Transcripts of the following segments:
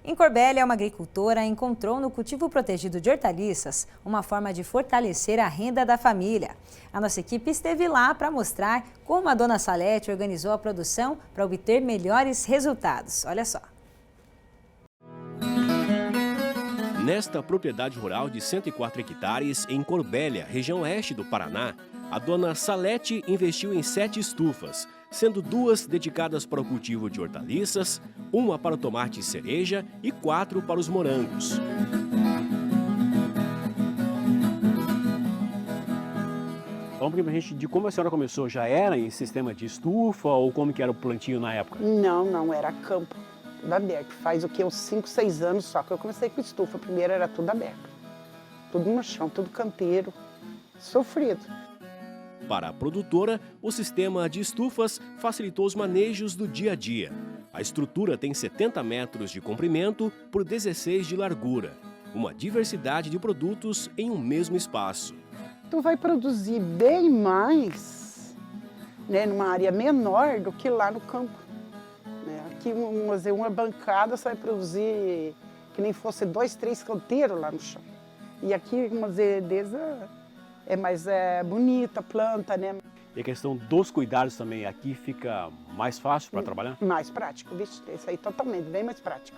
Em Corbélia, uma agricultora encontrou no cultivo protegido de hortaliças uma forma de fortalecer a renda da família. A nossa equipe esteve lá para mostrar como a dona Salete organizou a produção para obter melhores resultados. Olha só. Nesta propriedade rural de 104 hectares, em Corbélia, região oeste do Paraná, a dona Salete investiu em 7 estufas, sendo 2 dedicadas para o cultivo de hortaliças, 1 para o tomate cereja e 4 para os morangos. Fala um pouquinho pra gente de como a senhora começou. Já era em sistema de estufa ou como que era o plantio na época? Não, era campo, tudo aberto. Faz o que, uns 5, 6 anos só que eu comecei com estufa. Primeiro era tudo aberto, tudo no chão, tudo campeiro, sofrido. Para a produtora, o sistema de estufas facilitou os manejos do dia a dia. A estrutura tem 70 metros de comprimento por 16 de largura. Uma diversidade de produtos em um mesmo espaço. Tu vai produzir bem mais, né, numa área menor do que lá no campo. Né? Aqui, uma bancada, você vai produzir que nem fosse 2, 3 canteiros lá no chão. E aqui, uma dessa é mais bonita a planta, né? E a questão dos cuidados também, aqui fica mais fácil para trabalhar? Mais prático, vixe, isso aí totalmente, bem mais prático.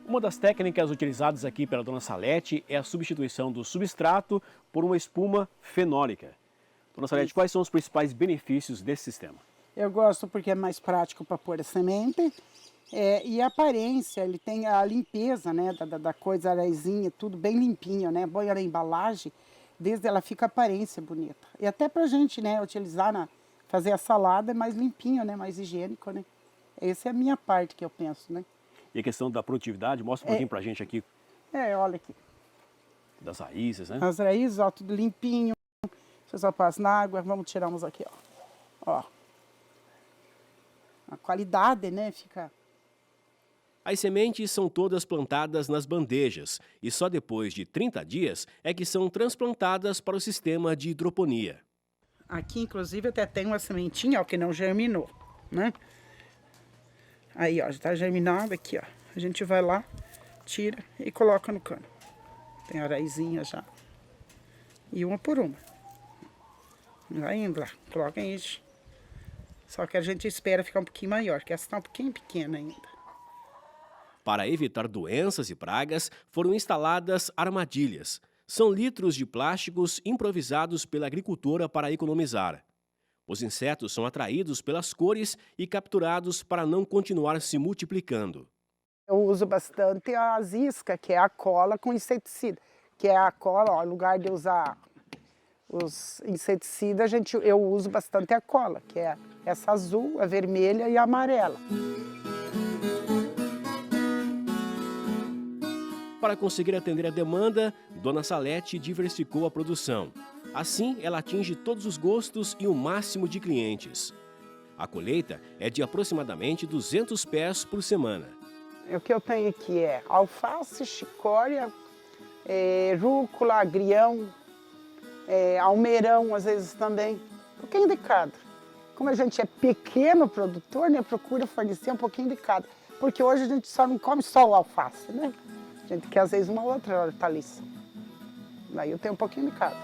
Uma das técnicas utilizadas aqui pela dona Salete é a substituição do substrato por uma espuma fenólica. Dona Salete, quais são os principais benefícios desse sistema? Eu gosto porque é mais prático para pôr a semente e a aparência, ele tem a limpeza, né, da coisa, araizinha, tudo bem limpinho, né? Põe na embalagem, desde ela fica a aparência bonita. E até pra gente, né, utilizar, fazer a salada é mais limpinho, né, mais higiênico, né? Essa é a minha parte que eu penso, né? E a questão da produtividade, mostra um pouquinho pra gente aqui. Olha aqui. Das raízes, né? As raízes, ó, tudo limpinho. Você só passa na água, vamos tirar uns aqui, ó. A qualidade, né, fica... As sementes são todas plantadas nas bandejas e só depois de 30 dias é que são transplantadas para o sistema de hidroponia. Aqui, inclusive, até tem uma sementinha, ó, que não germinou, né? Aí, ó, já está germinado aqui, ó. A gente vai lá, tira e coloca no cano. Tem a raizinha já. E uma por uma. Vai indo lá, coloca isso. Só que a gente espera ficar um pouquinho maior, que essa está um pouquinho pequena ainda. Para evitar doenças e pragas, foram instaladas armadilhas. São litros de plásticos improvisados pela agricultora para economizar. Os insetos são atraídos pelas cores e capturados para não continuar se multiplicando. Eu uso bastante as iscas, que é a cola com inseticida. Que é a cola, ó, no lugar de usar os inseticidas, eu uso bastante a cola, que é essa azul, a vermelha e a amarela. Para conseguir atender a demanda, dona Salete diversificou a produção. Assim, ela atinge todos os gostos e o máximo de clientes. A colheita é de aproximadamente 200 pés por semana. O que eu tenho aqui é alface, chicória, rúcula, agrião, almeirão às vezes também, um pouquinho de cada. Como a gente é pequeno produtor, né, procura fornecer um pouquinho de cada. Porque hoje a gente só não come só o alface, né? A gente quer às vezes uma outra hortaliça. Daí eu tenho um pouquinho de cada.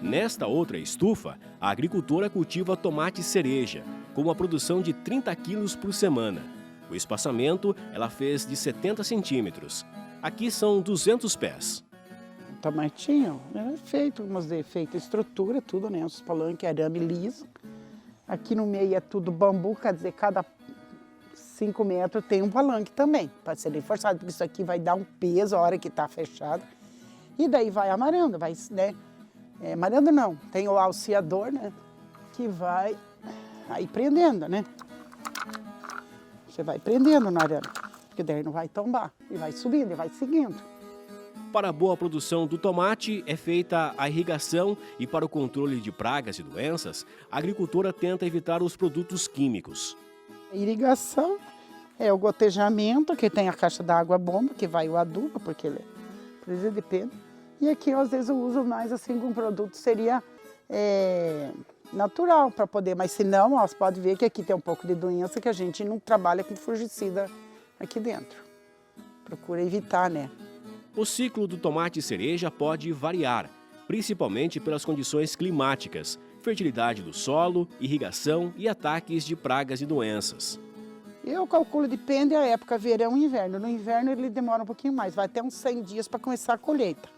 Nesta outra estufa, a agricultora cultiva tomate cereja, com uma produção de 30 quilos por semana. O espaçamento ela fez de 70 centímetros. Aqui são 200 pés. O tomatinho é feito, umas defeitos, estrutura, tudo, né? Os palanques, arame liso. Aqui no meio é tudo bambu, quer dizer, cada 5 metros tem um palanque também, para ser reforçado, porque isso aqui vai dar um peso a hora que está fechado. E daí vai amarando, vai, né? Amarando não, tem o alceador, né? Que vai aí prendendo, né? Você vai prendendo na arame, porque daí não vai tombar, e vai subindo, e vai seguindo. Para a boa produção do tomate é feita a irrigação e para o controle de pragas e doenças, a agricultora tenta evitar os produtos químicos. A irrigação é o gotejamento, que tem a caixa d'água bomba, que vai o adubo, porque ele depende. E aqui, às vezes, eu uso mais assim com produto, seria natural para poder, mas se não, ó, você pode ver que aqui tem um pouco de doença que a gente não trabalha com fungicida aqui dentro. Procura evitar, né? O ciclo do tomate cereja pode variar, principalmente pelas condições climáticas, fertilidade do solo, irrigação e ataques de pragas e doenças. Eu calculo, depende da época, verão e inverno. No inverno ele demora um pouquinho mais, vai até uns 100 dias para começar a colheita.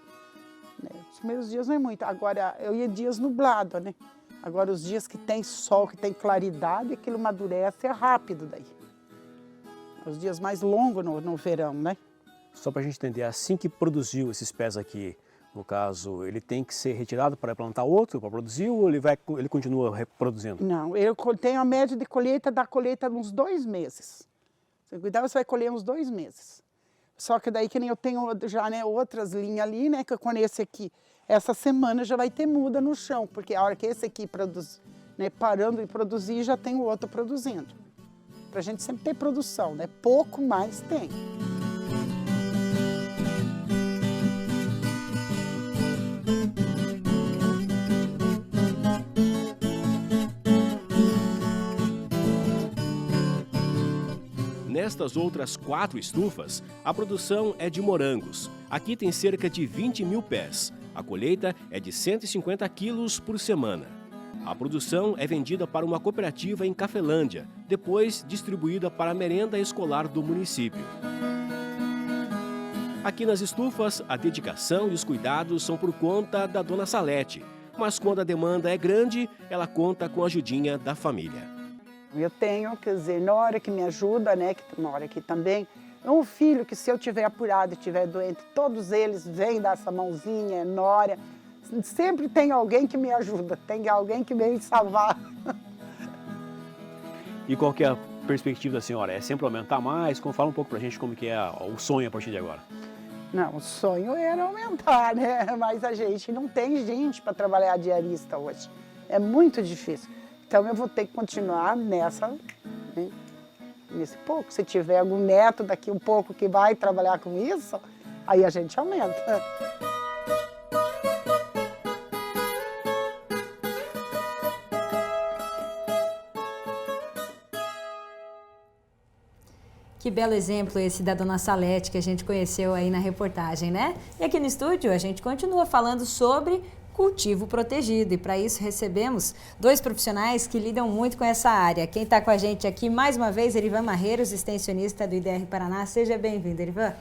Os primeiros dias não é muito, agora eu ia dias nublado, né? Agora os dias que tem sol, que tem claridade, aquilo amadurece rápido daí. Os dias mais longos no verão, né? Só para a gente entender, assim que produziu esses pés aqui, no caso, ele tem que ser retirado para plantar outro, para produzir, ou ele continua reproduzindo? Não, eu tenho a média de colheita da colheita uns 2 meses. Se cuidar, você vai colher uns 2 meses. Só que daí que nem eu tenho já, né, outras linhas ali, né, que quando esse aqui, essa semana já vai ter muda no chão, porque a hora que esse aqui produz, né, parando de produzir, já tem o outro produzindo. Pra gente sempre ter produção, né, pouco mais tem. Nestas outras 4 estufas, a produção é de morangos. Aqui tem cerca de 20 mil pés. A colheita é de 150 quilos por semana. A produção é vendida para uma cooperativa em Cafelândia, depois distribuída para a merenda escolar do município. Aqui nas estufas, a dedicação e os cuidados são por conta da dona Salete. Mas quando a demanda é grande, ela conta com a ajudinha da família. Eu tenho, quer dizer, Nora que me ajuda, né, que mora aqui também. É um filho que se eu tiver apurado e estiver doente, todos eles vêm dar essa mãozinha, Nora. Sempre tem alguém que me ajuda, tem alguém que vem salvar. E qual que é a perspectiva da senhora? É sempre aumentar mais? Fala um pouco pra gente como que é o sonho a partir de agora. Não, o sonho era aumentar, né? Mas a gente não tem gente para trabalhar diarista hoje. É muito difícil. Então eu vou ter que continuar nessa, né, nesse pouco. Se tiver algum neto daqui um pouco que vai trabalhar com isso, aí a gente aumenta. Que belo exemplo esse da dona Salete que a gente conheceu aí na reportagem, né? E aqui no estúdio a gente continua falando sobre cultivo protegido e para isso recebemos 2 profissionais que lidam muito com essa área. Quem está com a gente aqui mais uma vez, Erivan Marreiros, extensionista do IDR Paraná. Seja bem-vindo, Erivan.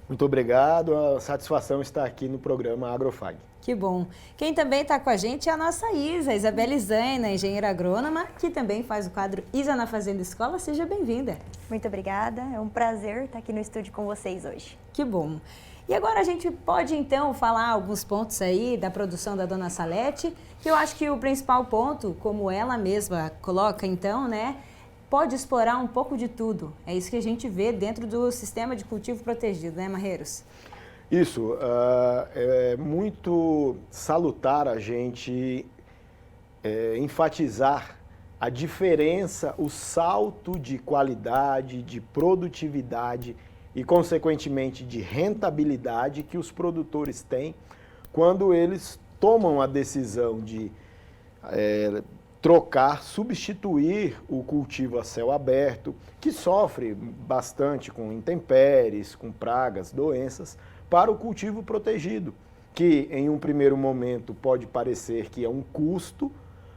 Muito obrigado, a satisfação estar aqui no programa Agrofag. Que bom. Quem também está com a gente é a nossa Isa, Isabela Zaina, engenheira agrônoma, que também faz o quadro Isa na Fazenda Escola. Seja bem-vinda. Muito obrigada, é um prazer estar aqui no estúdio com vocês hoje. Que bom. E agora a gente pode então falar alguns pontos aí da produção da dona Salete, que eu acho que o principal ponto, como ela mesma coloca então, né, pode explorar um pouco de tudo. É isso que a gente vê dentro do sistema de cultivo protegido, né, Marreiros? Isso, é muito salutar a gente enfatizar a diferença, o salto de qualidade, de produtividade e, consequentemente, de rentabilidade que os produtores têm quando eles tomam a decisão de trocar, substituir o cultivo a céu aberto, que sofre bastante com intempéries, com pragas, doenças, para o cultivo protegido, que em um primeiro momento pode parecer que é um custo,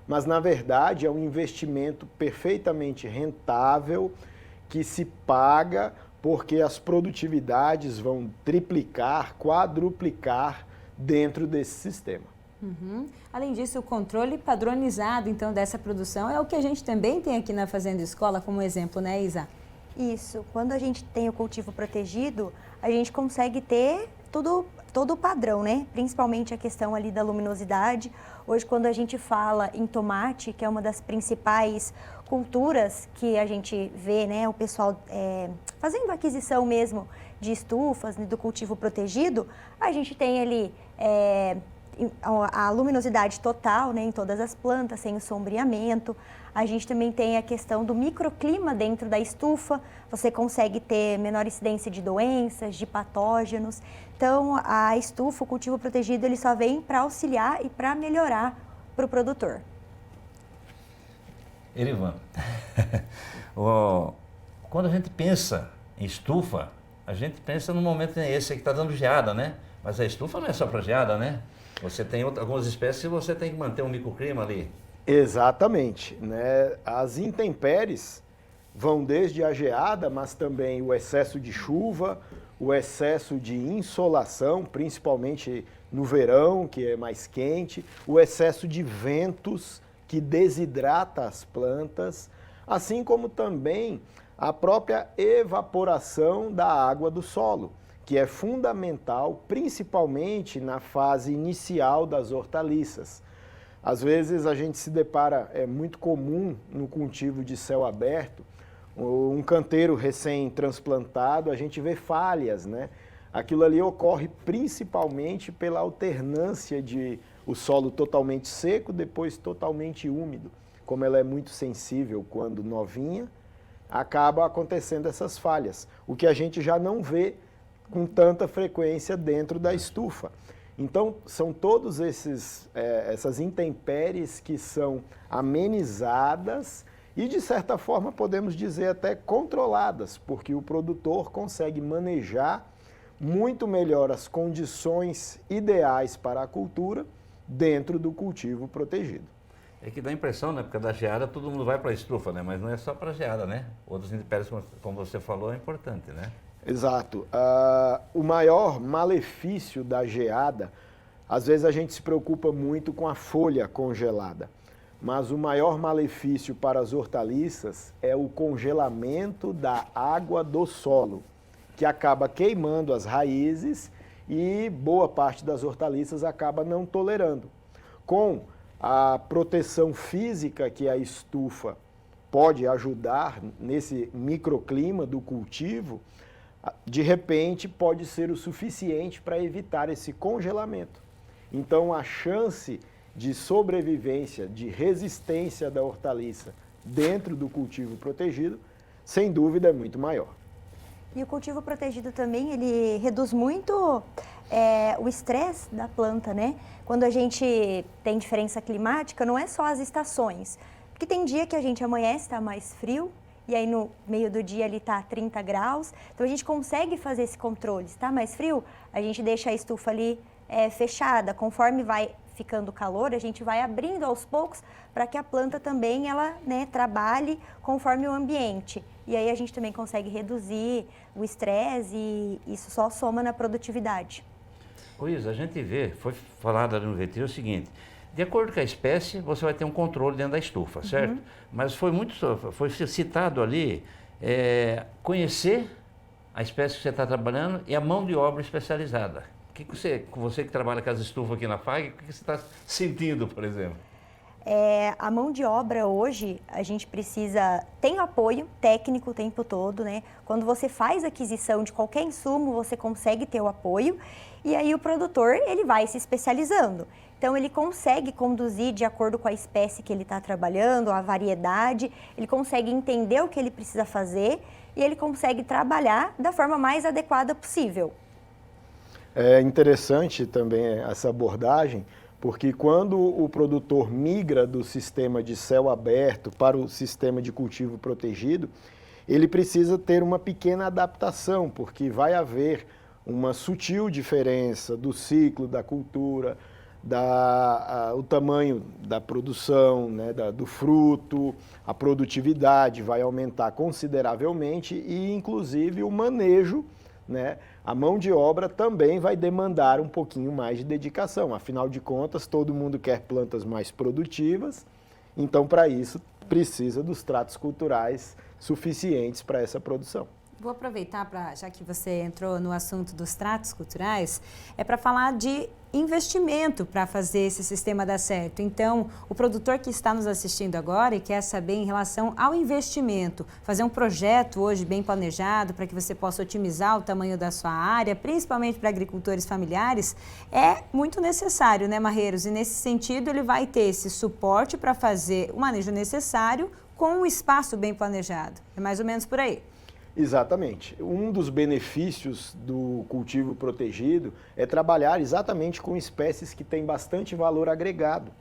mas na verdade é um investimento perfeitamente rentável que se paga porque as produtividades vão triplicar, quadruplicar dentro desse sistema. Uhum. Além disso, o controle padronizado então dessa produção é o que a gente também tem aqui na Fazenda Escola como exemplo, né, Isa? Isso, quando a gente tem o cultivo protegido, a gente consegue ter todo o padrão, né? Principalmente a questão ali da luminosidade. Hoje, quando a gente fala em tomate, que é uma das principais culturas que a gente vê, né, o pessoal fazendo aquisição mesmo de estufas, né, do cultivo protegido, a gente tem ali a luminosidade total, né, em todas as plantas, sem o sombreamento. A gente também tem a questão do microclima dentro da estufa, você consegue ter menor incidência de doenças, de patógenos. Então, a estufa, o cultivo protegido, ele só vem para auxiliar e para melhorar para o produtor. Erivan, quando a gente pensa em estufa, a gente pensa num momento esse que está dando geada, né? Mas a estufa não é só para geada, né? Você tem algumas espécies que você tem que manter um microclima ali. Exatamente, né? As intempéries vão desde a geada, mas também o excesso de chuva, o excesso de insolação, principalmente no verão, que é mais quente, o excesso de ventos que desidrata as plantas, assim como também a própria evaporação da água do solo, que é fundamental, principalmente na fase inicial das hortaliças. Às vezes a gente se depara, é muito comum no cultivo de céu aberto, um canteiro recém-transplantado, a gente vê falhas, né? Aquilo ali ocorre principalmente pela alternância de o solo totalmente seco, depois totalmente úmido. Como ela é muito sensível quando novinha, acaba acontecendo essas falhas, o que a gente já não vê com tanta frequência dentro da estufa. Então, são todos essas intempéries que são amenizadas e, de certa forma, podemos dizer até controladas, porque o produtor consegue manejar muito melhor as condições ideais para a cultura dentro do cultivo protegido. É que dá a impressão, né? Porque da geada todo mundo vai para a estufa, né? Mas não é só para a geada, né? Outras intempéries, como você falou, é importante, né? Exato. O maior malefício da geada, às vezes a gente se preocupa muito com a folha congelada, mas o maior malefício para as hortaliças é o congelamento da água do solo, que acaba queimando as raízes e boa parte das hortaliças acaba não tolerando. Com a proteção física que a estufa pode ajudar nesse microclima do cultivo, de repente pode ser o suficiente para evitar esse congelamento. Então a chance de sobrevivência, de resistência da hortaliça dentro do cultivo protegido, sem dúvida é muito maior. E o cultivo protegido também, ele reduz muito o estresse da planta, né? Quando a gente tem diferença climática, não é só as estações. Porque tem dia que a gente amanhece, está mais frio, e aí no meio do dia ali está 30 graus. Então a gente consegue fazer esse controle. Se está mais frio, a gente deixa a estufa ali fechada. Conforme vai ficando calor, a gente vai abrindo aos poucos para que a planta também ela, né, trabalhe conforme o ambiente. E aí a gente também consegue reduzir o estresse e isso só soma na produtividade. Luiz, a gente vê, foi falado ali no retiro o seguinte, de acordo com a espécie, você vai ter um controle dentro da estufa, certo? Mas foi citado ali, conhecer a espécie que você está trabalhando e a mão de obra especializada. Você que trabalha com as estufas aqui na FAG, o que você está sentindo, por exemplo? A mão de obra hoje, a gente tem apoio técnico o tempo todo, né? Quando você faz aquisição de qualquer insumo, você consegue ter o apoio e aí o produtor, ele vai se especializando. Então, ele consegue conduzir de acordo com a espécie que ele está trabalhando, a variedade, ele consegue entender o que ele precisa fazer e ele consegue trabalhar da forma mais adequada possível. É interessante também essa abordagem, porque quando o produtor migra do sistema de céu aberto para o sistema de cultivo protegido, ele precisa ter uma pequena adaptação, porque vai haver uma sutil diferença do ciclo da cultura, o tamanho da produção, né, do fruto, a produtividade vai aumentar consideravelmente e, inclusive, o manejo, né, a mão de obra também vai demandar um pouquinho mais de dedicação. Afinal de contas, todo mundo quer plantas mais produtivas, então, para isso, precisa dos tratos culturais suficientes para essa produção. Vou aproveitar, já que você entrou no assunto dos tratos culturais, para falar de investimento para fazer esse sistema dar certo. Então, o produtor que está nos assistindo agora e quer saber em relação ao investimento, fazer um projeto hoje bem planejado para que você possa otimizar o tamanho da sua área, principalmente para agricultores familiares, é muito necessário, né, Marreiros? E nesse sentido, ele vai ter esse suporte para fazer o manejo necessário com um espaço bem planejado. É mais ou menos por aí. Exatamente. Um dos benefícios do cultivo protegido é trabalhar exatamente com espécies que têm bastante valor agregado.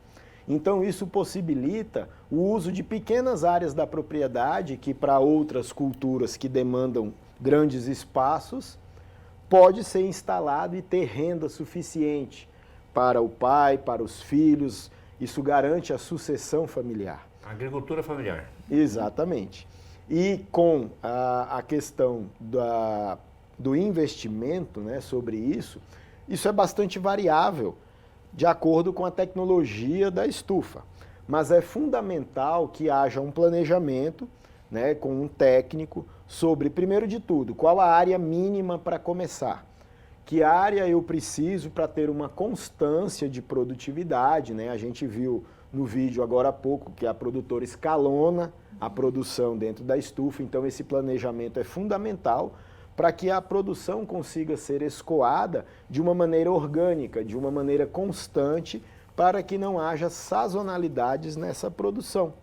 Então isso possibilita o uso de pequenas áreas da propriedade que para outras culturas que demandam grandes espaços pode ser instalado e ter renda suficiente para o pai, para os filhos. Isso garante a sucessão familiar. Agricultura familiar. Exatamente. E com a questão do investimento, né, sobre isso é bastante variável de acordo com a tecnologia da estufa. Mas é fundamental que haja um planejamento, né, com um técnico sobre, primeiro de tudo, qual a área mínima para começar. Que área eu preciso para ter uma constância de produtividade, né? A gente viu no vídeo agora há pouco que a produtora escalona a produção dentro da estufa, então esse planejamento é fundamental para que a produção consiga ser escoada de uma maneira orgânica, de uma maneira constante, para que não haja sazonalidades nessa produção.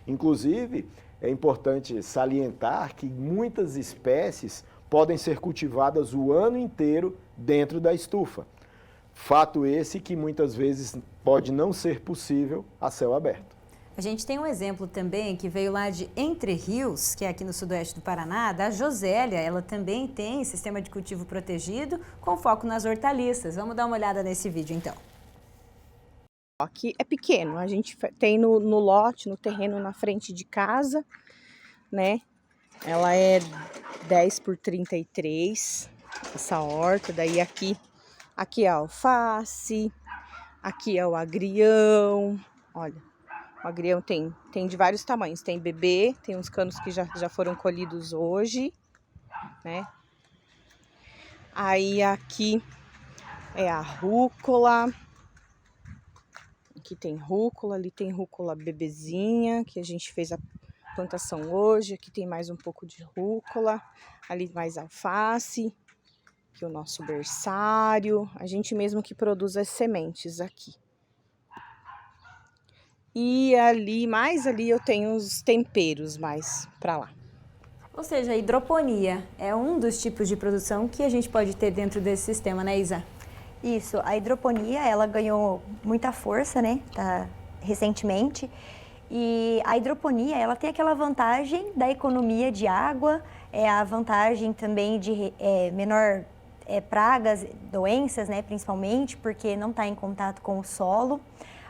Inclusive, é importante salientar que muitas espécies podem ser cultivadas o ano inteiro dentro da estufa. Fato esse que muitas vezes pode não ser possível a céu aberto. A gente tem um exemplo também que veio lá de Entre Rios, que é aqui no sudoeste do Paraná, da Josélia. Ela também tem sistema de cultivo protegido com foco nas hortaliças. Vamos dar uma olhada nesse vídeo então. Aqui é pequeno, a gente tem no lote, no terreno na frente de casa, né? Ela é 10 por 33, essa horta. Daí aqui é a alface, aqui é o agrião, olha. O agrião tem de vários tamanhos, tem bebê, tem uns canos que já foram colhidos hoje, né? Aí aqui é a rúcula, aqui tem rúcula, ali tem rúcula bebezinha, que a gente fez a plantação hoje, aqui tem mais um pouco de rúcula, ali mais alface, aqui o nosso berçário, a gente mesmo que produz as sementes aqui. E ali, mais ali, eu tenho os temperos mais para lá. Ou seja, a hidroponia é um dos tipos de produção que a gente pode ter dentro desse sistema, né, Isa? Isso, a hidroponia, ela ganhou muita força, né, recentemente. E a hidroponia, ela tem aquela vantagem da economia de água, a vantagem também de menor pragas, doenças, né, principalmente, porque não está em contato com o solo.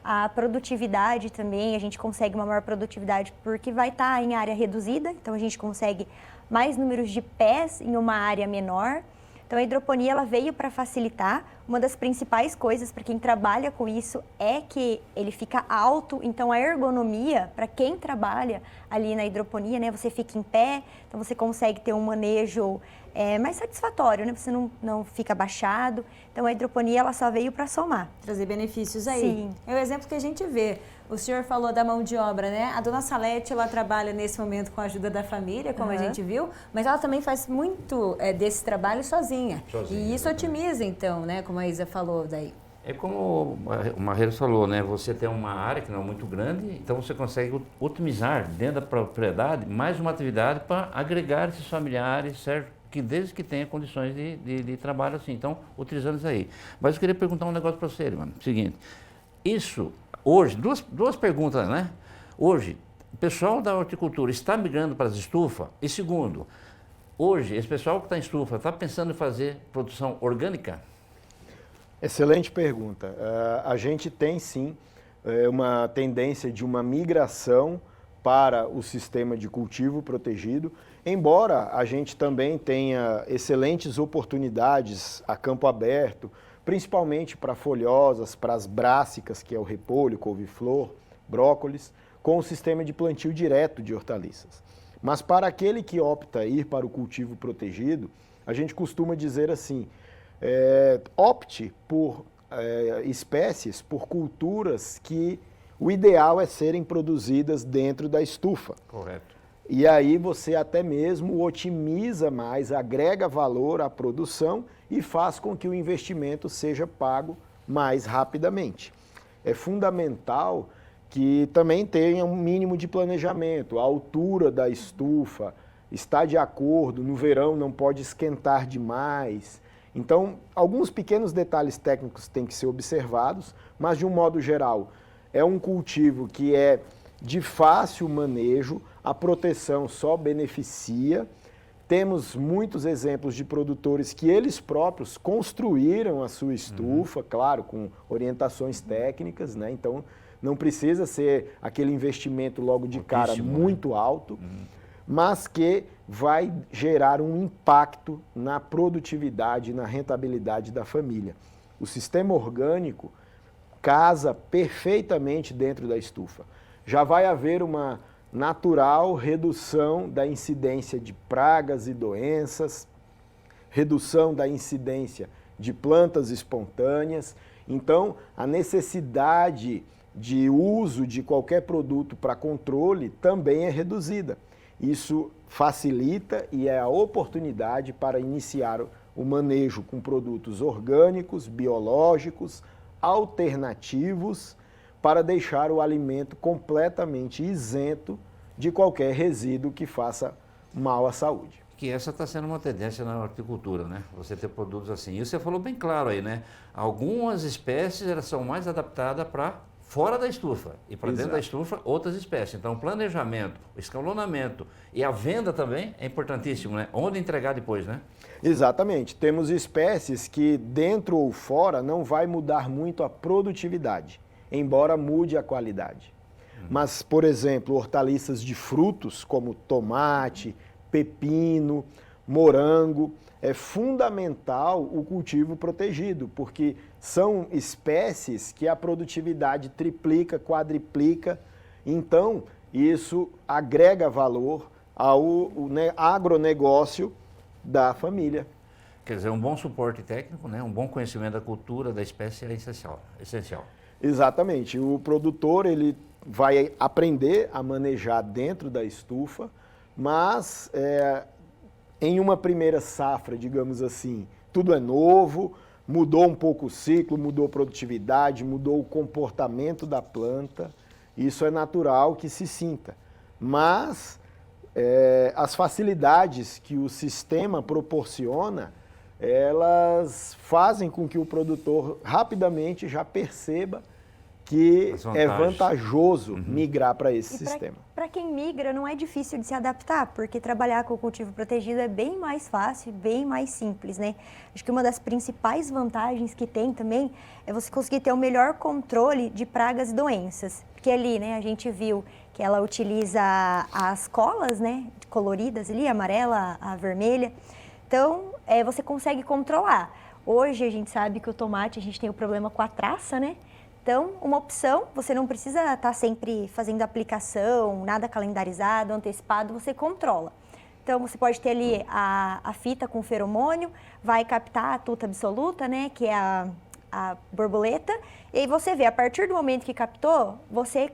A produtividade também, a gente consegue uma maior produtividade porque vai estar em área reduzida, então a gente consegue mais números de pés em uma área menor. Então a hidroponia ela veio para facilitar. Uma das principais coisas para quem trabalha com isso é que ele fica alto, então a ergonomia para quem trabalha ali na hidroponia, né, você fica em pé, então você consegue ter um manejo mais satisfatório, né? Você não fica abaixado. Então a hidroponia ela só veio para somar. Trazer benefícios aí. Sim. É o exemplo que a gente vê. O senhor falou da mão de obra, né? A dona Salete, ela trabalha nesse momento com a ajuda da família, como a gente viu, mas ela também faz muito desse trabalho sozinha. E isso otimiza, então, né? Como a Isa falou daí. É como o Marreiros falou, né? Você tem uma área que não é muito grande, então você consegue otimizar dentro da propriedade mais uma atividade para agregar esses familiares, certo? Que desde que tenha condições de trabalho assim, então utilizando isso aí. Mas eu queria perguntar um negócio para você, mano. Seguinte, isso hoje, duas perguntas, né? Hoje, o pessoal da horticultura está migrando para as estufas? E segundo, hoje, esse pessoal que está em estufa está pensando em fazer produção orgânica? Excelente pergunta. A gente tem sim uma tendência de uma migração para o sistema de cultivo protegido, embora a gente também tenha excelentes oportunidades a campo aberto, principalmente para folhosas, para as brássicas, que é o repolho, couve-flor, brócolis, com o sistema de plantio direto de hortaliças. Mas para aquele que opta ir para o cultivo protegido, a gente costuma dizer assim, opte por espécies, por culturas que o ideal é serem produzidas dentro da estufa. Correto. E aí você até mesmo otimiza mais, agrega valor à produção e faz com que o investimento seja pago mais rapidamente. É fundamental que também tenha um mínimo de planejamento, a altura da estufa está de acordo, no verão não pode esquentar demais. Então, alguns pequenos detalhes técnicos têm que ser observados, mas de um modo geral, é um cultivo que é de fácil manejo, a proteção só beneficia. Temos muitos exemplos de produtores que eles próprios construíram a sua estufa, claro, com orientações técnicas, né? Então não precisa ser aquele investimento logo de cara muito alto, mas que vai gerar um impacto na produtividade e na rentabilidade da família. O sistema orgânico casa perfeitamente dentro da estufa. Já vai haver uma natural redução da incidência de pragas e doenças, redução da incidência de plantas espontâneas. Então, a necessidade de uso de qualquer produto para controle também é reduzida. Isso facilita e é a oportunidade para iniciar o manejo com produtos orgânicos, biológicos, alternativos, para deixar o alimento completamente isento de qualquer resíduo que faça mal à saúde. Que essa está sendo uma tendência na horticultura, né? Você ter produtos assim. E você falou bem claro aí, né? Algumas espécies elas são mais adaptadas para fora da estufa e para dentro da estufa outras espécies. Então, o planejamento, o escalonamento e a venda também é importantíssimo, né? Onde entregar depois, né? Exatamente. Temos espécies que dentro ou fora não vai mudar muito a produtividade, embora mude a qualidade. Mas, por exemplo, hortaliças de frutos como tomate, pepino, morango, é fundamental o cultivo protegido, porque são espécies que a produtividade triplica, quadriplica, então isso agrega valor ao agronegócio da família. Quer dizer, um bom suporte técnico, né? Um bom conhecimento da cultura da espécie é essencial. Exatamente. O produtor ele vai aprender a manejar dentro da estufa, mas em uma primeira safra, digamos assim, tudo é novo, mudou um pouco o ciclo, mudou a produtividade, mudou o comportamento da planta. Isso é natural que se sinta. Mas as facilidades que o sistema proporciona, elas fazem com que o produtor rapidamente já perceba que é vantajoso migrar para esse sistema. Para quem migra, não é difícil de se adaptar, porque trabalhar com o cultivo protegido é bem mais fácil, bem mais simples, né? Acho que uma das principais vantagens que tem também é você conseguir ter o melhor controle de pragas e doenças. Porque ali, né, a gente viu que ela utiliza as colas, né, coloridas ali, a amarela, a vermelha. Então, você consegue controlar. Hoje a gente sabe que o tomate, a gente tem o problema com a traça, né? Então, uma opção, você não precisa estar sempre fazendo aplicação, nada calendarizado, antecipado, você controla. Então, você pode ter ali a fita com feromônio, vai captar a tuta absoluta, né, que é a borboleta, e aí você vê, a partir do momento que captou, você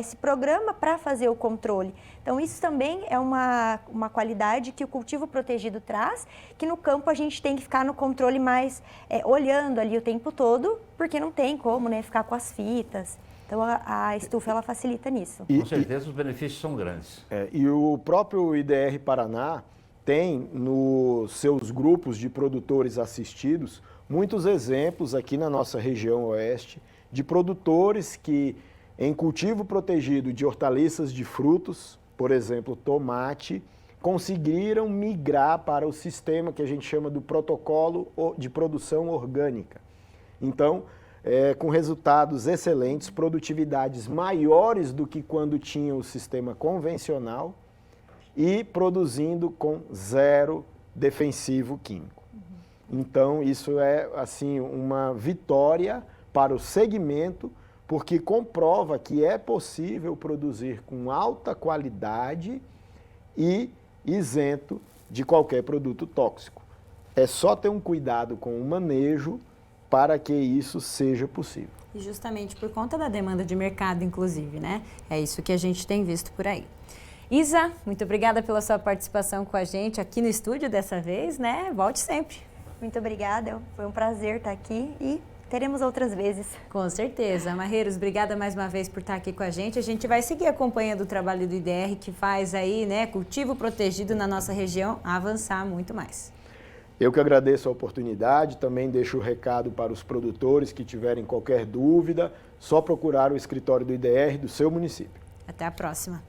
se programa para fazer o controle. Então, isso também é uma qualidade que o cultivo protegido traz, que no campo a gente tem que ficar no controle mais, olhando ali o tempo todo, porque não tem como, né, ficar com as fitas. Então, a estufa, ela facilita nisso. Com certeza, os benefícios são grandes. E o próprio IDR Paraná tem, nos seus grupos de produtores assistidos, muitos exemplos aqui na nossa região oeste, de produtores que, em cultivo protegido de hortaliças de frutos, por exemplo, tomate, conseguiram migrar para o sistema que a gente chama do protocolo de produção orgânica. Então, com resultados excelentes, produtividades maiores do que quando tinha o sistema convencional e produzindo com zero defensivo químico. Então, isso é assim uma vitória para o segmento, porque comprova que é possível produzir com alta qualidade e isento de qualquer produto tóxico. É só ter um cuidado com o manejo para que isso seja possível. E justamente por conta da demanda de mercado, inclusive, né? É isso que a gente tem visto por aí. Isa, muito obrigada pela sua participação com a gente aqui no estúdio dessa vez, né? Volte sempre. Muito obrigada, foi um prazer estar aqui e teremos outras vezes. Com certeza. Marreiros, obrigada mais uma vez por estar aqui com a gente. A gente vai seguir acompanhando o trabalho do IDR, que faz aí, né, cultivo protegido na nossa região, avançar muito mais. Eu que agradeço a oportunidade, também deixo o recado para os produtores que tiverem qualquer dúvida, só procurar o escritório do IDR do seu município. Até a próxima.